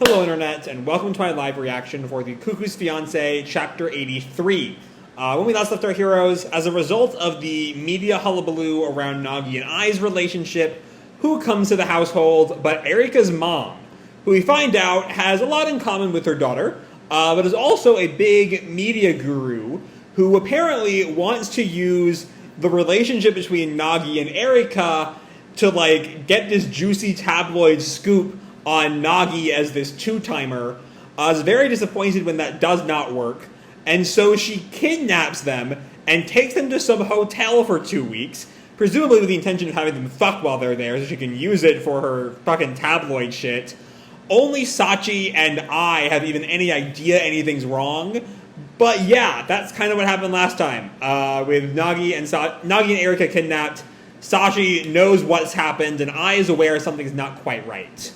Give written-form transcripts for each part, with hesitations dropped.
Hello Internet, and welcome to my live reaction for the Cuckoo's Fiancee, Chapter 83. When we last left our heroes, as a result of the media hullabaloo around Nagi and Ai's relationship, who comes to the household but Erika's mom, who we find out has a lot in common with her daughter, but is also a big media guru who apparently wants to use the relationship between Nagi and Erika to, get this juicy tabloid scoop on Nagi as this two-timer. Is very disappointed when that does not work, and so she kidnaps them and takes them to some hotel for 2 weeks, presumably with the intention of having them fuck while they're there so she can use it for her fucking tabloid shit. Only Sachi and I have even any idea anything's wrong, but yeah, that's kind of what happened last time, with Nagi and Erika kidnapped. Sachi knows what's happened, and I is aware something's not quite right.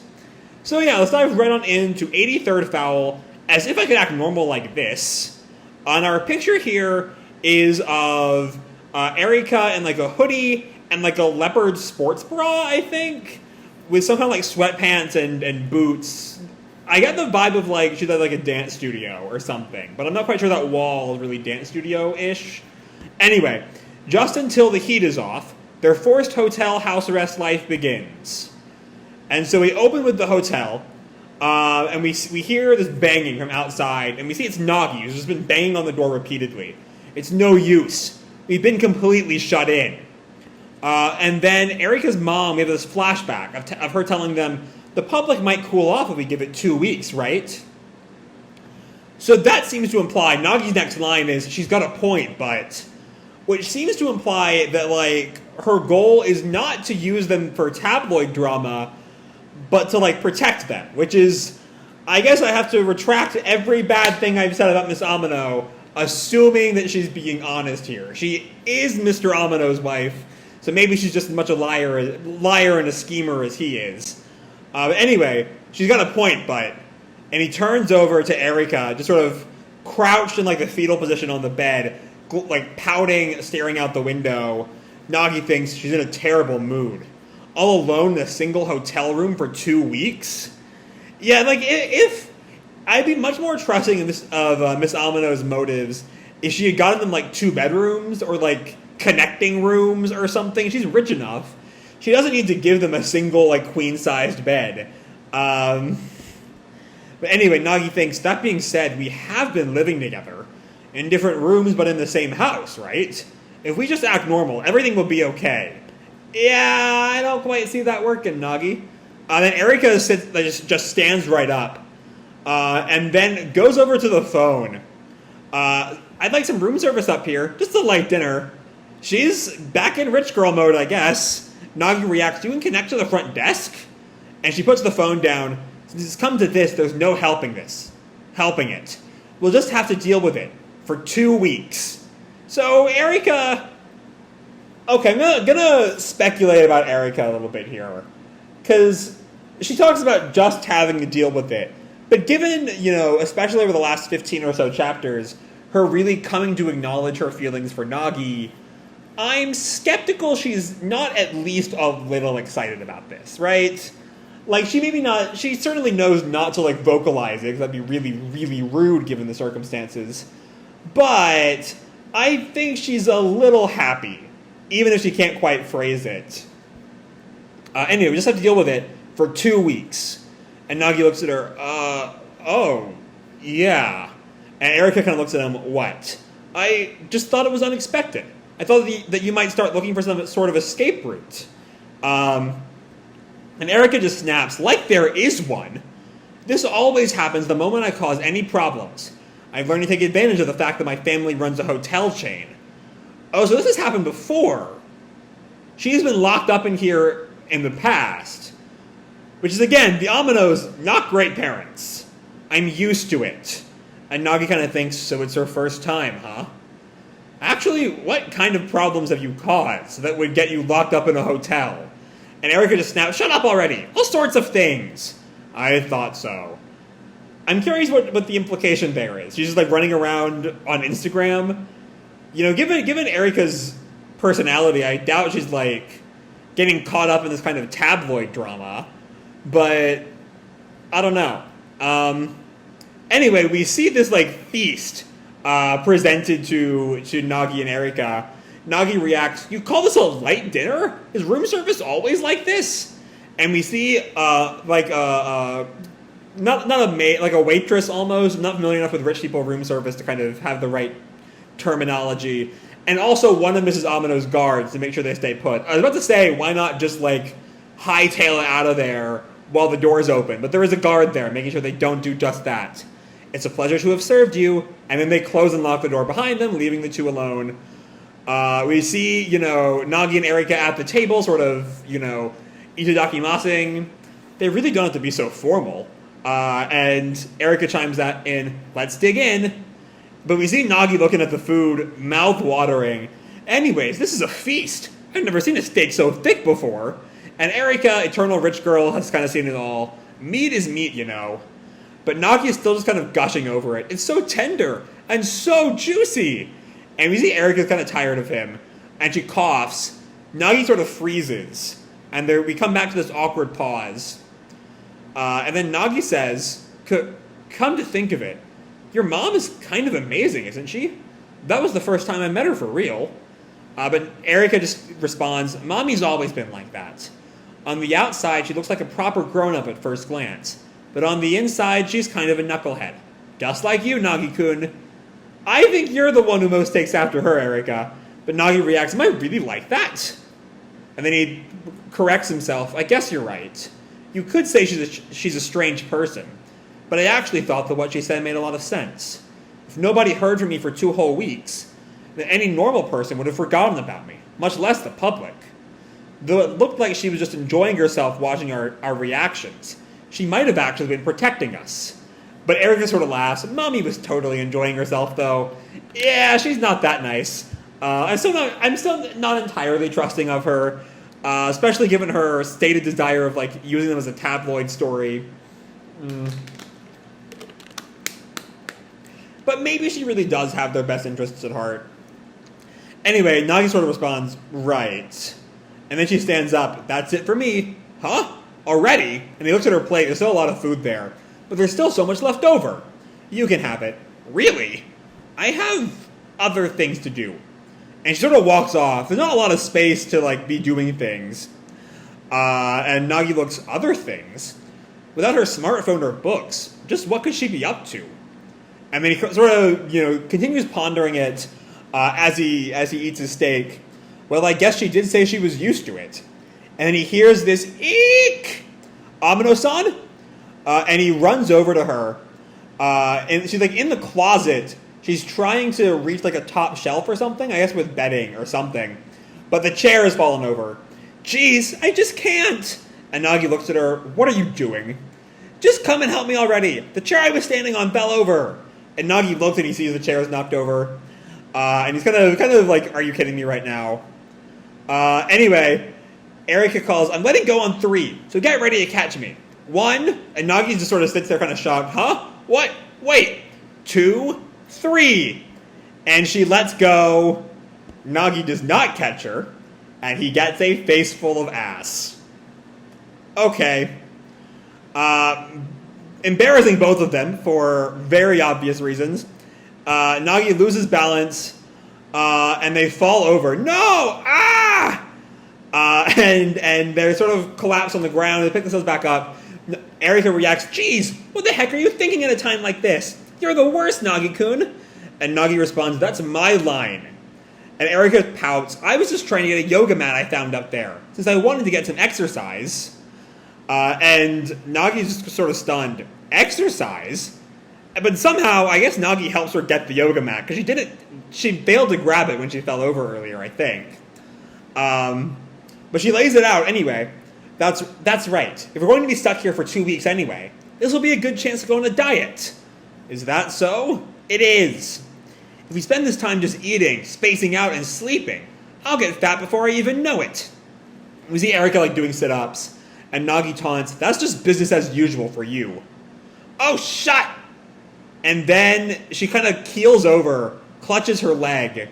So yeah, let's dive right on into 83rd Foul, as if I could act normal like this. And our picture here is of Erika in a hoodie and a leopard sports bra, I think, with some kind of sweatpants and boots. I get the vibe of she's at a dance studio or something, but I'm not quite sure that wall is really dance studio-ish. Anyway, just until the heat is off, their forced hotel house arrest life begins. And so we open with the hotel, and we hear this banging from outside, and we see it's Nagi, who's just been banging on the door repeatedly. It's no use. We've been completely shut in. And then Erika's mom gave us this flashback of her telling them, the public might cool off if we give it 2 weeks, right? So that seems to imply, Nagi's next line is, she's got a point, but... Which seems to imply that, her goal is not to use them for tabloid drama, but to, protect them, which is, I guess I have to retract every bad thing I've said about Miss Amano, assuming that she's being honest here. She is Mr. Amano's wife, so maybe she's just as much a liar and a schemer as he is. But anyway, she's got a point, but... And he turns over to Erika, just sort of crouched in, the fetal position on the bed, pouting, staring out the window. Nagi thinks she's in a terrible mood. All alone in a single hotel room for 2 weeks? Yeah, if... I'd be much more trusting of Miss Amano's motives if she had gotten them, 2 bedrooms, or, connecting rooms or something. She's rich enough. She doesn't need to give them a single, queen-sized bed. But anyway, Nagi thinks, that being said, we have been living together. In different rooms, but in the same house, right? If we just act normal, everything will be okay. Yeah, I don't quite see that working, Nagi. Then Erika just stands right up, and then goes over to the phone. I'd like some room service up here, just a light dinner. She's back in rich girl mode, I guess. Nagi reacts, you can connect to the front desk? And she puts the phone down. Since it's come to this, there's no helping it. We'll just have to deal with it for 2 weeks. So Erika... Okay, I'm gonna speculate about Erika a little bit here. Because she talks about just having to deal with it. But given, especially over the last 15 or so chapters, her really coming to acknowledge her feelings for Nagi, I'm skeptical she's not at least a little excited about this, right? She certainly knows not to, vocalize it, because that'd be really, really rude given the circumstances. But I think she's a little happy, even if she can't quite phrase it. Anyway, we just have to deal with it for 2 weeks. And Nagi looks at her, oh, yeah. And Erika kind of looks at him, what? I just thought it was unexpected. I thought that you might start looking for some sort of escape route. And Erika just snaps, like there is one. This always happens the moment I cause any problems. I've learned to take advantage of the fact that my family runs a hotel chain. Oh, so this has happened before. She's been locked up in here in the past. Which is, again, the Amanos, not great parents. I'm used to it. And Nagi kind of thinks, so it's her first time, huh? Actually, what kind of problems have you caused that would get you locked up in a hotel? And Erika just snaps, shut up already! All sorts of things! I thought so. I'm curious what the implication there is. She's just running around on Instagram. Given Erika's personality, I doubt she's getting caught up in this kind of tabloid drama. But I don't know. Anyway, we see this like feast presented to Nagi and Erika. Nagi reacts, "You call this a light dinner? Is room service always like this?" And we see not a maid, like a waitress almost. I'm not familiar enough with rich people room service to kind of have the right terminology. And also one of Mrs. Amano's guards to make sure they stay put. I was about to say, why not just like hightail it out of there while the door's open? But there is a guard there making sure they don't do just that. "It's a pleasure to have served you." And then they close and lock the door behind them, leaving the two alone. We see, Nagi and Erika at the table, sort of, itadakimasing. They really don't have to be so formal. And Erika chimes that in, "Let's dig in." But we see Nagi looking at the food, mouth-watering. "Anyways, this is a feast. I've never seen a steak so thick before." And Erika, eternal rich girl, has kind of seen it all. Meat is meat, But Nagi is still just kind of gushing over it. "It's so tender and so juicy." And we see Erika's kind of tired of him. And she coughs. Nagi sort of freezes. And we come back to this awkward pause. And then Nagi says, "Come to think of it, your mom is kind of amazing, isn't she? That was the first time I met her for real." But Erika just responds, "Mommy's always been like that. On the outside, she looks like a proper grown-up at first glance. But on the inside, she's kind of a knucklehead. Just like you, Nagi-kun." "I think you're the one who most takes after her, Erika." But Nagi reacts, "Am I really like that?" And then he corrects himself, "I guess you're right. You could say she's a strange person. But I actually thought that what she said made a lot of sense. If nobody heard from me for 2 whole weeks, then any normal person would have forgotten about me, much less the public. Though it looked like she was just enjoying herself watching our reactions, she might have actually been protecting us." But Erika sort of laughs. "Mommy was totally enjoying herself, though. Yeah, she's not that nice. I'm still not entirely trusting of her, especially given her stated desire of like using them as a tabloid story. But maybe she really does have their best interests at heart." Anyway, Nagi sort of responds, "Right." And then she stands up. "That's it for me." "Huh? Already?" And he looks at her plate. There's still a lot of food there. "But there's still so much left over." "You can have it." "Really? I have other things to do." And she sort of walks off. There's not a lot of space to like be doing things. And Nagi looks, "Other things? Without her smartphone or books, just what could she be up to?" And then he sort of, continues pondering it as he eats his steak. "Well, I guess she did say she was used to it." And then he hears this, "Eek! Amano-san?" And he runs over to her. And she's like in the closet. She's trying to reach like a top shelf or something, I guess with bedding or something. But the chair has fallen over. "Geez, I just can't." And Nagi looks at her. "What are you doing?" "Just come and help me already. The chair I was standing on fell over." And Nagi looks and he sees the chair is knocked over. And he's kind of like, "Are you kidding me right now?" Anyway, Erika calls, "I'm letting go on 3, so get ready to catch me. 1, and Nagi just sort of sits there kind of shocked. "Huh? What? Wait. 2, 3. And she lets go. Nagi does not catch her, and he gets a face full of ass. Okay. Embarrassing both of them for very obvious reasons. Nagi loses balance, and they fall over. "No! Ah!" And they sort of collapse on the ground. They pick themselves back up. Erika reacts, "Geez, what the heck are you thinking at a time like this? You're the worst, Nagi-kun." And Nagi responds, "That's my line." And Erika pouts, "I was just trying to get a yoga mat I found up there, since I wanted to get some exercise." And Nagi's just sort of stunned. "Exercise?" But somehow, I guess Nagi helps her get the yoga mat, because she failed to grab it when she fell over earlier, I think. But she lays it out anyway. That's right. If we're going to be stuck here for 2 weeks anyway, this will be a good chance to go on a diet. Is that so? It is. If we spend this time just eating, spacing out, and sleeping, I'll get fat before I even know it. We see Erika like doing sit-ups, and Nagi taunts, "That's just business as usual for you." "Oh, shut!" And then she kind of keels over, clutches her leg.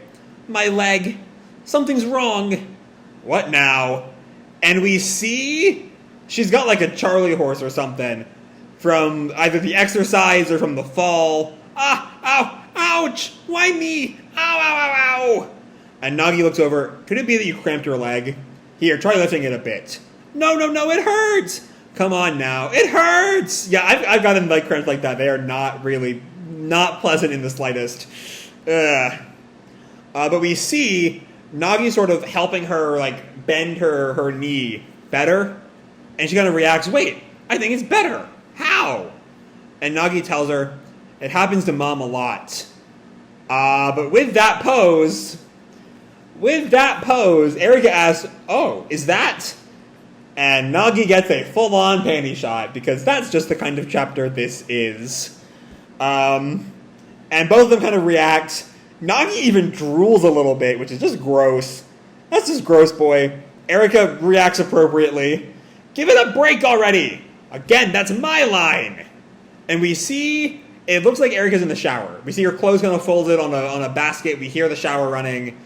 "My leg. Something's wrong." "What now?" And we see she's got like a Charlie horse or something from either the exercise or from the fall. Ah, ow, ouch, why me? Ow, ow, ow, ow. And Nagi looks over. Could it be that you cramped your leg? Here, try lifting it a bit. No, it hurts. Come on now, it hurts. Yeah, I've gotten leg cramps like that. They are not pleasant in the slightest. But we see Nagi sort of helping her, like, bend her knee better. And she kind of reacts, wait, I think it's better. How? And Nagi tells her, it happens to Mom a lot. But with that pose, Erika asks, oh, is that? And Nagi gets a full-on panty shot, because that's just the kind of chapter this is. And both of them kind of react. Nagi even drools a little bit, which is just gross. That's just gross, boy. Erika reacts appropriately. Give it a break already! Again, that's my line! And we see, it looks like Erika's in the shower. We see her clothes kind of folded on a basket. We hear the shower running.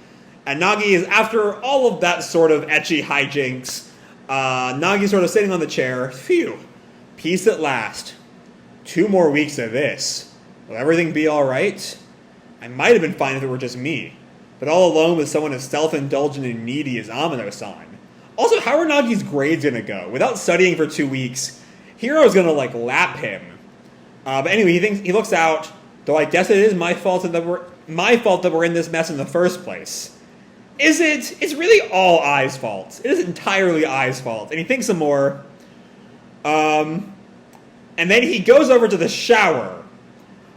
And Nagi is, after all of that sort of ecchi hijinks, Nagi's sort of sitting on the chair. Phew. Peace at last. 2 more weeks of this. Will everything be alright? I might have been fine if it were just me. But all alone with someone as self-indulgent and needy as Amano-san. Also, how are Nagi's grades gonna go? Without studying for 2 weeks, Hiro's gonna, like, lap him. But anyway, he looks out, though I guess it is my fault that we're in this mess in the first place. Is it? It's really all Ai's fault. It is entirely Ai's fault. And he thinks some more. And then he goes over to the shower,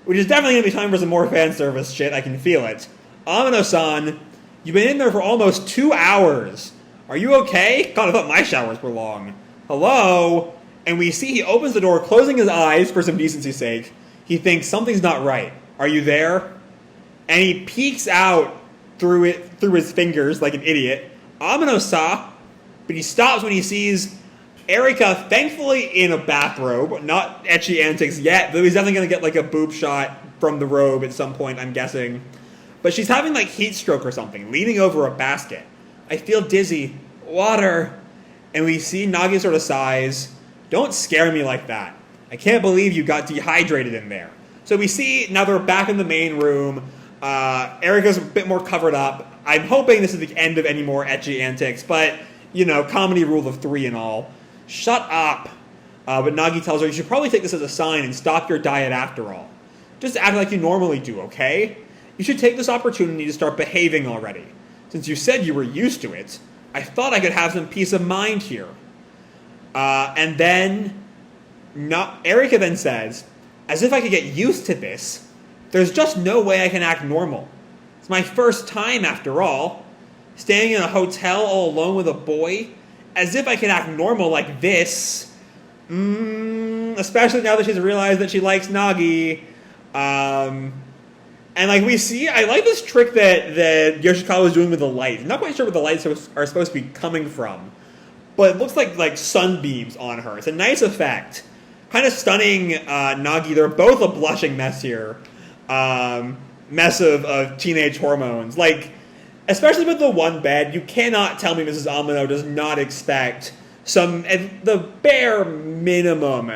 which is definitely going to be time for some more fan service shit. I can feel it. Amano-san, you've been in there for almost 2 hours. Are you okay? God, I thought my showers were long. Hello? And we see he opens the door, closing his eyes for some decency's sake. He thinks something's not right. Are you there? And he peeks out through his fingers like an idiot. Amano saw, but he stops when he sees Erika, thankfully in a bathrobe. Not ecchi antics yet, though he's definitely going to get like a boob shot from the robe at some point, I'm guessing. But she's having like heat stroke or something, leaning over a basket. I feel dizzy. Water. And we see Nagi sort of sighs. Don't scare me like that. I can't believe you got dehydrated in there. So we see, now they're back in the main room. Erika's a bit more covered up. I'm hoping this is the end of any more ecchi antics, but, you know, comedy rule of 3 and all. Shut up. But Nagi tells her, you should probably take this as a sign and stop your diet after all. Just act like you normally do, okay? You should take this opportunity to start behaving already. Since you said you were used to it, I thought I could have some peace of mind here. And then, Erika then says, as if I could get used to this, there's just no way I can act normal. It's my first time, after all. Staying in a hotel all alone with a boy, as if I could act normal like this. Especially now that she's realized that she likes Nagi. And like we see, I like this trick that Yoshikawa was doing with the lights. I'm not quite sure where the lights are supposed to be coming from, but it looks like sunbeams on her. It's a nice effect. Kind of stunning Nagi. They're both a blushing mess here. Mess of teenage hormones. Like, especially with the one bed, you cannot tell me Mrs. Amano does not expect some, at the bare minimum,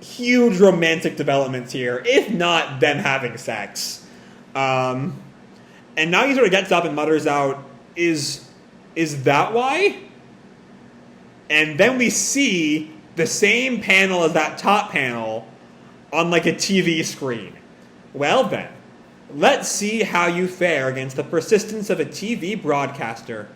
huge romantic developments here, if not them having sex. And Nagi sort of gets up and mutters out, is that why? And then we see the same panel as that top panel on like a TV screen. Well then, let's see how you fare against the persistence of a TV broadcaster.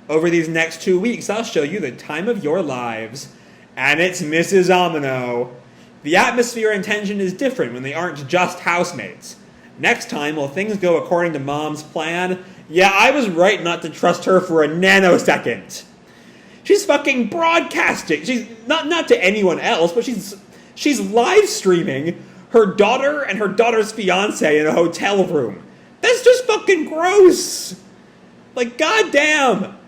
Over these next 2 weeks, I'll show you the time of your lives. And it's Mrs. Amano. The atmosphere and tension is different when they aren't just housemates. Next time, will things go according to Mom's plan? Yeah, I was right not to trust her for a nanosecond. She's fucking broadcasting. She's not to anyone else, but she's live streaming her daughter and her daughter's fiancé in a hotel room. That's just fucking gross. Like, goddamn.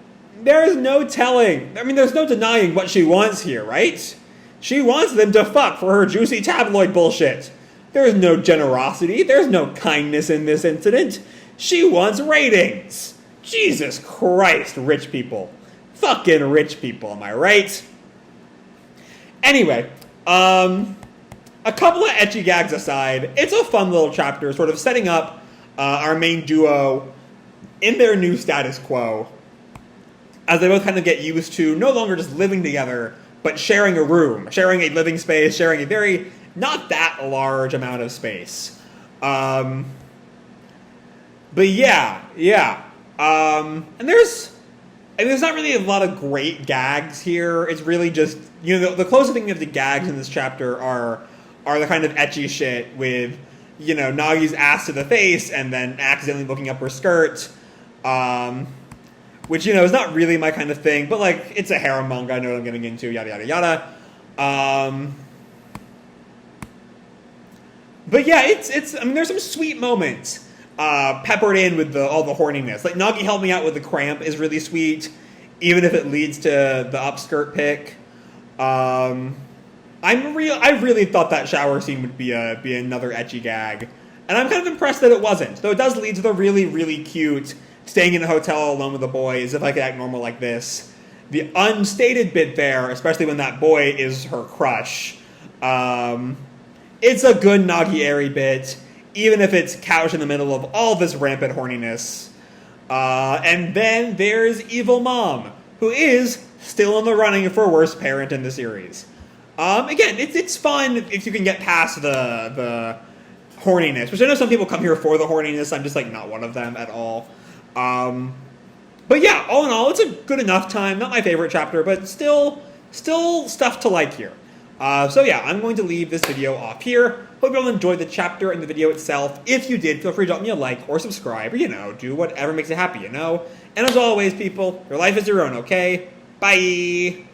There is no telling. I mean, there's no denying what she wants here, right? She wants them to fuck for her juicy tabloid bullshit. There's no generosity. There's no kindness in this incident. She wants ratings. Jesus Christ, rich people. Fucking rich people, am I right? Anyway, a couple of ecchi gags aside, it's a fun little chapter, sort of setting up our main duo in their new status quo, as they both kind of get used to no longer just living together, but sharing a room, sharing a living space, sharing a very not that large amount of space. But yeah. And there's not really a lot of great gags here. It's really just, you know, the closest thing of the gags in this chapter are the kind of ecchi shit with, you know, Nagi's ass to the face and then accidentally looking up her skirt, which, you know, is not really my kind of thing, but, like, it's a harem manga, I know what I'm getting into, yada, yada, yada. But yeah, it's I mean, there's some sweet moments peppered in with all the horniness. Like, Nagi helped me out with the cramp is really sweet, even if it leads to the upskirt pick. I really thought that shower scene would be another ecchi gag, and I'm kind of impressed that it wasn't. Though it does lead to the really, really cute staying in a hotel alone with the boys, if I could act normal like this. The unstated bit there, especially when that boy is her crush. It's a good Nagi-eri bit, even if it's couched in the middle of all this rampant horniness. And then there's Evil Mom, who is still in the running for worst parent in the series. Again, it's fun if you can get past the horniness, which I know some people come here for the horniness. I'm just, like, not one of them at all. But yeah, all in all, it's a good enough time. Not my favorite chapter, but still stuff to like here. So yeah, I'm going to leave this video off here. Hope you all enjoyed the chapter and the video itself. If you did, feel free to drop me a like or subscribe, or, you know, do whatever makes you happy, you know? And as always, people, your life is your own, okay? Bye!